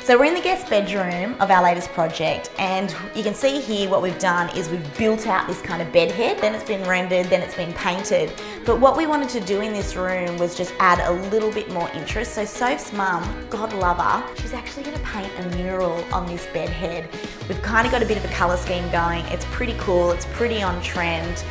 So we're in the guest bedroom of our latest project, and you can see here what we've done is we've built out this kind of bed head, then it's been rendered, then it's been painted. But what we wanted to do in this room was just add a little bit more interest. So Soph's mum, God love her, she's actually going to paint a mural on this bed head. We've kind of got a bit of a colour scheme going. It's pretty cool, it's pretty on trend.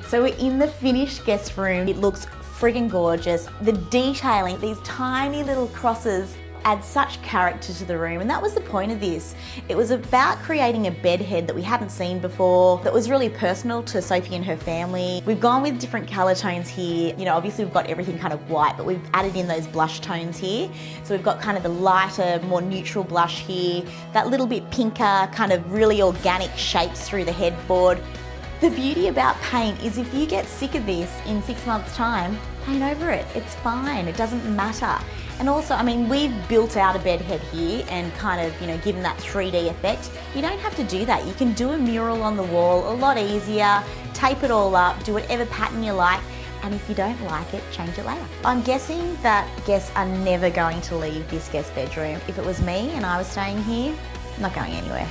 So we're in the finished guest room. It looks friggin' gorgeous. The detailing, these tiny little crosses add such character to the room, and that was the point of this. It was about creating a bed head that we hadn't seen before, that was really personal to Sophie and her family. We've gone with different colour tones here. You know, obviously we've got everything kind of white, but we've added in those blush tones here. So we've got kind of the lighter, more neutral blush here, that little bit pinker, kind of really organic shapes through the headboard. The beauty about paint is if you get sick of this in 6 months' time, paint over it. It's fine, it doesn't matter. And also, I mean, we've built out a bed head here and kind of, you know, given that 3D effect. You don't have to do that. You can do a mural on the wall a lot easier, tape it all up, do whatever pattern you like, and if you don't like it, change it later. I'm guessing that guests are never going to leave this guest bedroom. If it was me and I was staying here, I'm not going anywhere.